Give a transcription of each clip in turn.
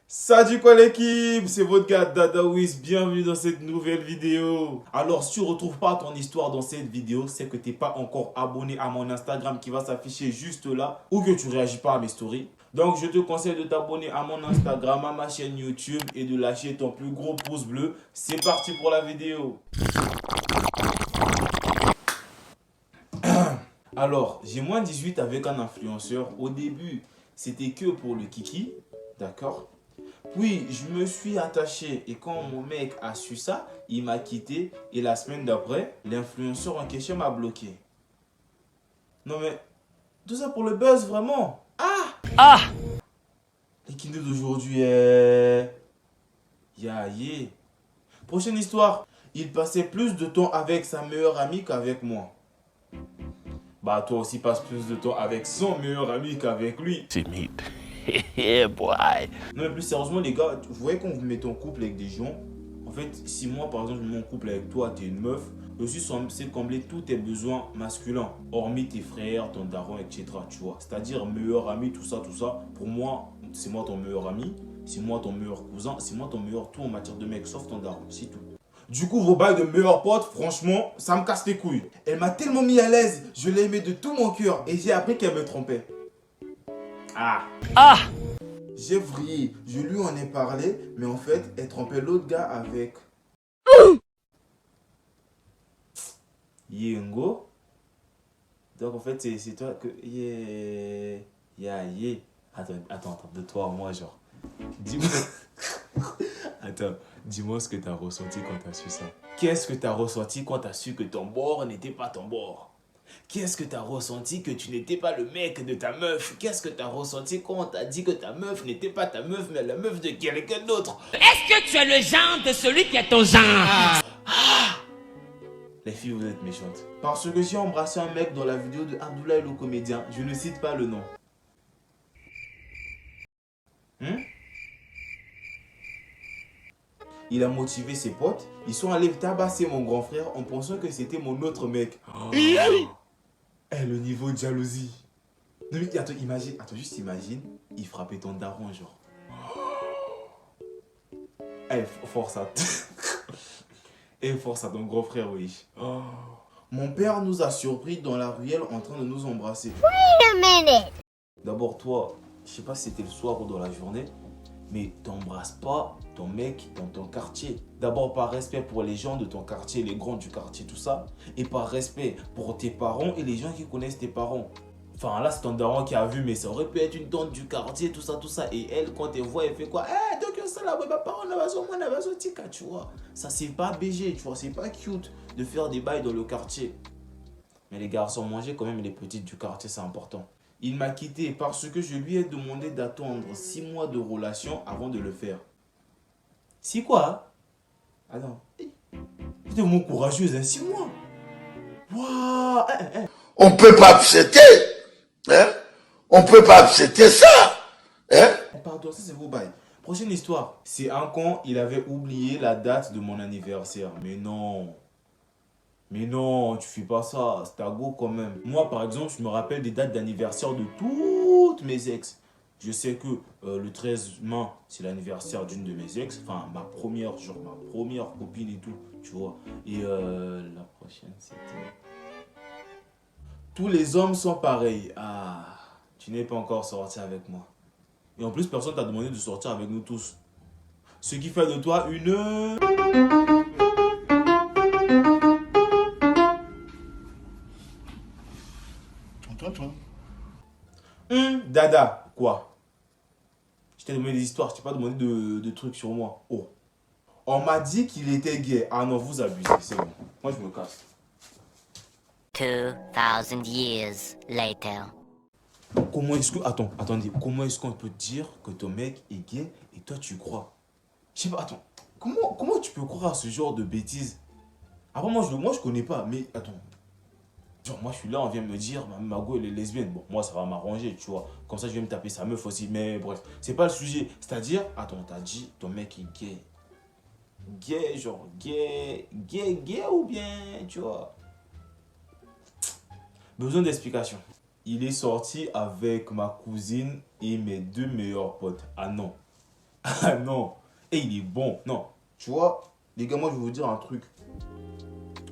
Salut quoi l'équipe, c'est votre gars Dadawiz, bienvenue dans cette nouvelle vidéo. Alors si tu ne retrouves pas ton histoire dans cette vidéo, c'est que tu n'es pas encore abonné à mon Instagram qui va s'afficher juste là ou que tu ne réagis pas à mes stories. Donc je te conseille de t'abonner à mon Instagram, à ma chaîne YouTube et de lâcher ton plus gros pouce bleu. C'est parti pour la vidéo. Alors, j'ai moins 18 avec un influenceur. Au début, c'était que pour le kiki, d'accord? Puis, je me suis attaché et quand mon mec a su ça, il m'a quitté et la semaine d'après, l'influenceur en question m'a bloqué. Non mais, tout ça pour le buzz vraiment. Ah! Les kinés d'aujourd'hui, yeah. Prochaine histoire. Il passait plus de temps avec sa meilleure amie qu'avec moi. Bah toi aussi passe plus de temps avec son meilleur ami qu'avec lui. Timide. Yeah, boy. Non mais plus sérieusement les gars, vous voyez quand vous mettez en couple avec des gens, en fait si moi par exemple je me mets en couple avec toi, t'es une meuf, je suis censé combler tous tes besoins masculins, hormis tes frères, ton daron, etc. Tu vois, c'est-à-dire meilleur ami, tout ça, pour moi, c'est moi ton meilleur ami, c'est moi ton meilleur cousin, c'est moi ton meilleur tout en matière de mec, sauf ton daron, c'est tout. Du coup, vos bails de meilleurs potes, franchement, ça me casse les couilles. Elle m'a tellement mis à l'aise, je l'ai aimé de tout mon cœur et j'ai appris qu'elle me trompait. Ah! J'ai vrillé, je lui en ai parlé, mais en fait, elle trompait l'autre gars avec Yengo. Donc en fait, c'est toi que... Yeah. Attends, de toi à moi, genre. Dis-moi... Attends, dis-moi ce que t'as ressenti quand t'as su ça. Qu'est-ce que t'as ressenti quand t'as su que ton bord n'était pas ton bord? Qu'est-ce que t'as ressenti que tu n'étais pas le mec de ta meuf? Qu'est-ce que t'as ressenti quand on t'a dit que ta meuf n'était pas ta meuf, mais la meuf de quelqu'un d'autre? Est-ce que tu es le genre de celui qui est ton genre? Les filles, vous êtes méchantes. Parce que j'ai embrassé un mec dans la vidéo de Abdoulaye le comédien. Je ne cite pas le nom. Il a motivé ses potes. Ils sont allés tabasser mon grand frère en pensant que c'était mon autre mec. Le niveau de jalousie. Non mais attends, juste imagine, il frappait ton daron genre. Force à... force à ton grand frère, oui. Mon père nous a surpris dans la ruelle en train de nous embrasser. D'abord toi, je sais pas si c'était le soir ou dans la journée, mais t'embrasses pas ton mec dans ton quartier. D'abord par respect pour les gens de ton quartier, les grands du quartier, tout ça. Et par respect pour tes parents et les gens qui connaissent tes parents. Enfin là c'est ton daron qui a vu, mais ça aurait pu être une tante du quartier, tout ça. Et elle quand elle voit, elle fait quoi? Donc ça là, ma parent n'a pas son, moi n'a pas son tika, tu vois. Ça c'est pas BG, tu vois, c'est pas cute de faire des bails dans le quartier. Mais les garçons mangés quand même les petites du quartier, c'est important. Il m'a quitté parce que je lui ai demandé d'attendre 6 mois de relation avant de le faire. Si quoi? Attends. J'étais mon courageuse, hein, 6 mois. Waouh! On peut pas accepter, hein? On peut pas accepter ça, hein? Pardon, ça c'est vos bails. Prochaine histoire. C'est un con, il avait oublié la date de mon anniversaire. Mais non, tu fais pas ça, c'est à go quand même. Moi, par exemple, je me rappelle des dates d'anniversaire de toutes mes ex. Je sais que le 13 mai, c'est l'anniversaire d'une de mes ex. Enfin, ma première copine et tout, tu vois. Et la prochaine, c'était... Tous les hommes sont pareils. Ah, tu n'es pas encore sorti avec moi. Et en plus, personne t'a demandé de sortir avec nous tous. Ce qui fait de toi une... Dada, quoi? Je t'ai demandé des histoires, je t'ai pas demandé de trucs sur moi. Oh. On m'a dit qu'il était gay. Ah non, vous abusez, c'est bon. Moi, je me casse. 2000 years later. Comment est-ce que... Attendez. Comment est-ce qu'on peut dire que ton mec est gay et toi, tu crois? Je sais pas, attends. Comment tu peux croire à ce genre de bêtises? Après, moi, je connais pas, mais attends. Genre, moi, je suis là, on vient me dire, ma go, elle est lesbienne. Bon, moi, ça va m'arranger, tu vois. Comme ça, je vais me taper sa meuf aussi. Mais bref, c'est pas le sujet. C'est-à-dire, attends, t'as dit, ton mec est gay. Gay, genre, gay ou bien, tu vois. Besoin d'explication. Il est sorti avec ma cousine et mes 2 meilleurs potes. Ah non. Ah non. Et il est bon. Non. Tu vois, les gars, moi, je vais vous dire un truc.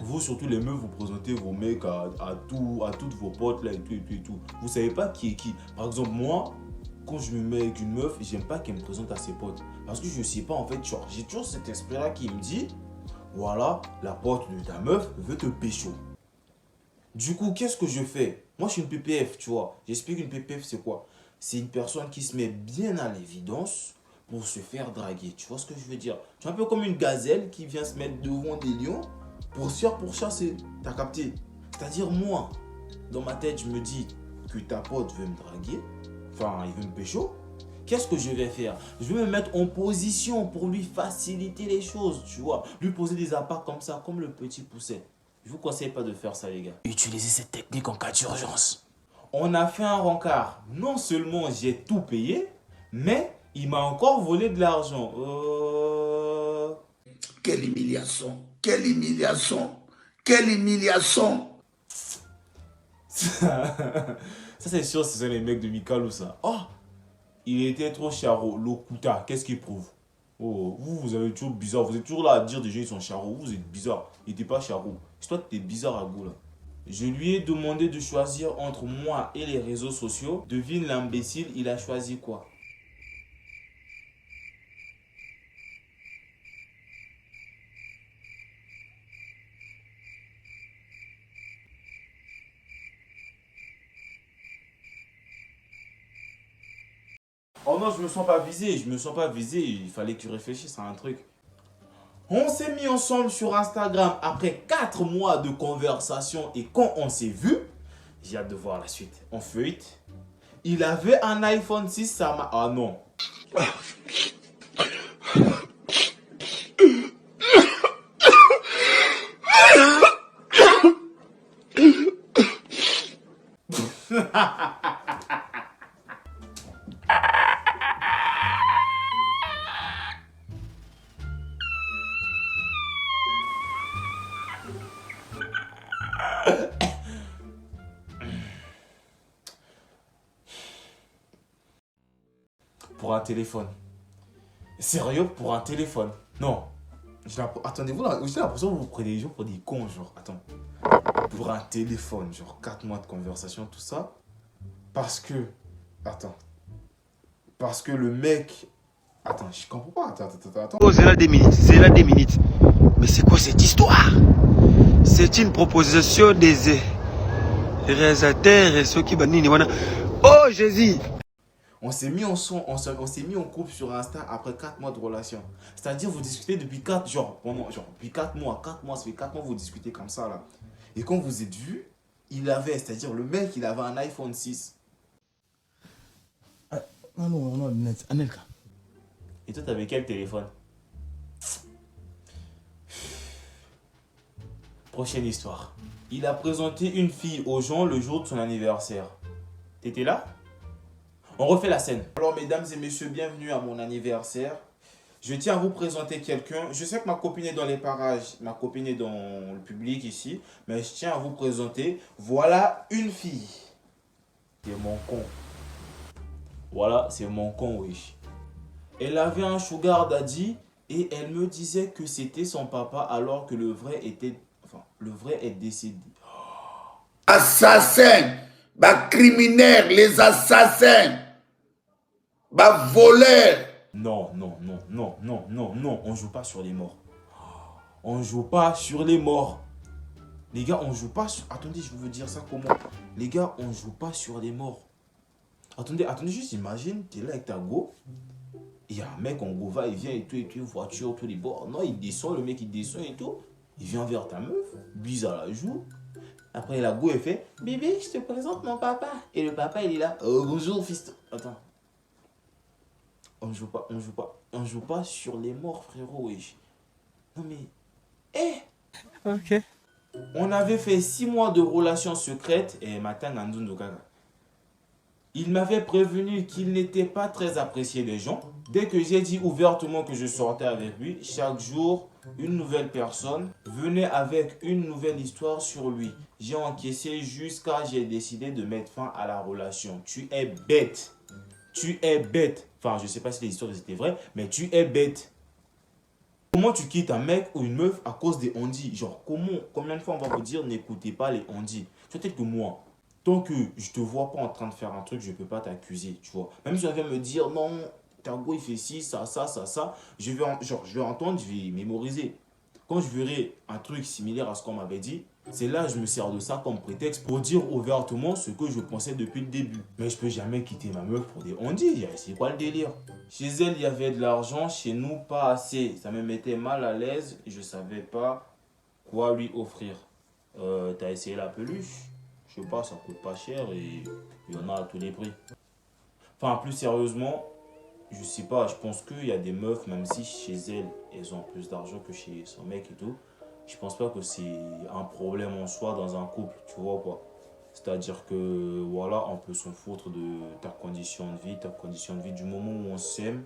Vous, surtout les meufs, vous présentez vos mecs à toutes vos potes là et tout, et tout, et tout. Vous savez pas qui est qui. Par exemple, moi, quand je me mets avec une meuf, j'aime pas qu'elle me présente à ses potes. Parce que je sais pas, en fait, genre, j'ai toujours cet esprit-là qui me dit, voilà, la pote de ta meuf veut te pécho. Du coup, qu'est-ce que je fais? Moi, je suis une PPF, tu vois. J'explique une PPF, c'est quoi? C'est une personne qui se met bien à l'évidence pour se faire draguer. Tu vois ce que je veux dire? Tu es un peu comme une gazelle qui vient se mettre devant des lions pour se faire pourchasser. T'as capté? C'est-à-dire, moi, dans ma tête, je me dis que ta pote veut me draguer. Enfin, il veut me pécho. Qu'est-ce que je vais faire? Je vais me mettre en position pour lui faciliter les choses, tu vois. Lui poser des appâts comme ça, comme le petit pousset. Je vous conseille pas de faire ça, les gars. Utilisez cette technique en cas d'urgence. On a fait un rencard. Non seulement j'ai tout payé, mais il m'a encore volé de l'argent. Quelle humiliation. Quelle humiliation. Quelle humiliation. Ça, c'est sûr, ce sont les mecs de Mikalou, ça. Oh, il était trop charo. Lokuta, qu'est-ce qu'il prouve? Oh, vous avez toujours bizarre. Vous êtes toujours là à dire des gens ils sont charo. Vous êtes bizarre. Il n'était pas charo. C'est toi qui es bizarre à goût là. Je lui ai demandé de choisir entre moi et les réseaux sociaux. Devine l'imbécile, il a choisi quoi? Oh non, je me sens pas visé, je me sens pas visé. Il fallait que tu réfléchisses à un truc. On s'est mis ensemble sur Instagram après 4 mois de conversation et quand on s'est vu, j'ai hâte de voir la suite. On feuillette. Il avait un iPhone 6, ça m'a... Ah non. Pour un téléphone. Sérieux, pour un téléphone. Non. Attendez-vous là, j'ai l'impression que vous prenez les gens pour des cons, genre, attends. Pour un téléphone, genre 4 mois de conversation, tout ça. Parce que, attends. Parce que le mec... Attends, je comprends pas, attends. Oh, c'est là des minutes, c'est là des minutes. Mais c'est quoi cette histoire? C'est une proposition des réalisateurs et ceux qui banissent. Oh, Jésus! On s'est mis en couple sur Insta après 4 mois de relation. C'est-à-dire, vous discutez depuis 4 jours, depuis 4 mois. 4 mois, ça fait 4 mois que vous discutez comme ça, là. Et quand vous êtes vus, c'est-à-dire le mec, il avait un iPhone 6. Non, net, Anelka. Et toi, t'avais quel téléphone? Prochaine histoire. Il a présenté une fille aux gens le jour de son anniversaire. T'étais là? On refait la scène. Alors, mesdames et messieurs, bienvenue à mon anniversaire. Je tiens à vous présenter quelqu'un. Je sais que ma copine est dans les parages, ma copine est dans le public ici, mais je tiens à vous présenter. Voilà une fille. C'est mon con. Voilà, c'est mon con, oui. Elle avait un sugar daddy et elle me disait que c'était son papa alors que le vrai est décédé. Assassins, bah criminels, les assassins, bah voleurs. Non, on joue pas sur les morts. On joue pas sur les morts. Les gars, on joue pas sur... Attendez, je vais vous dire ça comment. Les gars, on joue pas sur les morts. Attendez, juste imagine, t'es là avec ta go. Il y a un mec en go va, il vient et tout, voiture, tous les bords. Non, il descend, le mec il descend et tout. Il vient vers ta meuf, bise à la joue. Après la go elle fait, bébé, je te présente mon papa. Et le papa il est là, bonjour fils. Attends. On joue pas sur les morts, frérot, wesh. Non mais, Ok. on avait fait 6 mois de relations secrètes et matin Nandundu Gaga. Il m'avait prévenu qu'il n'était pas très apprécié des gens. Dès que j'ai dit ouvertement que je sortais avec lui, chaque jour, une nouvelle personne venait avec une nouvelle histoire sur lui. J'ai encaissé jusqu'à j'ai décidé de mettre fin à la relation. Tu es bête. Tu es bête. Enfin, je sais pas si les histoires étaient vraies, mais tu es bête. Comment tu quittes un mec ou une meuf à cause des on-dit? Genre, combien de fois on va vous dire n'écoutez pas les on-dit? Tu vois, peut-être que moi, tant que je te vois pas en train de faire un truc, je peux pas t'accuser, tu vois. Même si on vient me dire non, Targo il fait ci, ça, je vais entendre, je vais mémoriser. Quand je verrai un truc similaire à ce qu'on m'avait dit, c'est là que je me sers de ça comme prétexte pour dire ouvertement ce que je pensais depuis le début. Mais je peux jamais quitter ma meuf pour des on-dit, c'est quoi le délire? Chez elle, il y avait de l'argent, chez nous, pas assez. Ça me mettait mal à l'aise, je savais pas quoi lui offrir. T'as essayé la peluche? Je sais pas, ça coûte pas cher et il y en a à tous les prix. Enfin, plus sérieusement, je sais pas, je pense qu'il y a des meufs, même si chez elles ont plus d'argent que chez son mec et tout, je pense pas que c'est un problème en soi dans un couple, tu vois quoi. C'est-à-dire que, voilà, on peut s'en foutre de ta condition de vie du moment où on s'aime,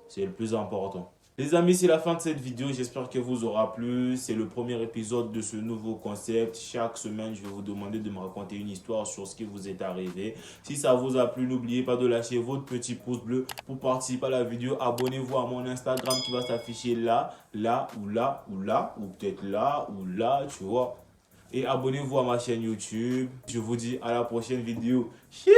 c'est le plus important. Les amis, c'est la fin de cette vidéo, j'espère qu'elle vous aura plu. C'est le premier épisode de ce nouveau concept. Chaque semaine, je vais vous demander de me raconter une histoire sur ce qui vous est arrivé. Si ça vous a plu, n'oubliez pas de lâcher votre petit pouce bleu pour participer à la vidéo. Abonnez-vous à mon Instagram qui va s'afficher là, ou peut-être là, ou là, tu vois. Et abonnez-vous à ma chaîne YouTube. Je vous dis à la prochaine vidéo. Chiche!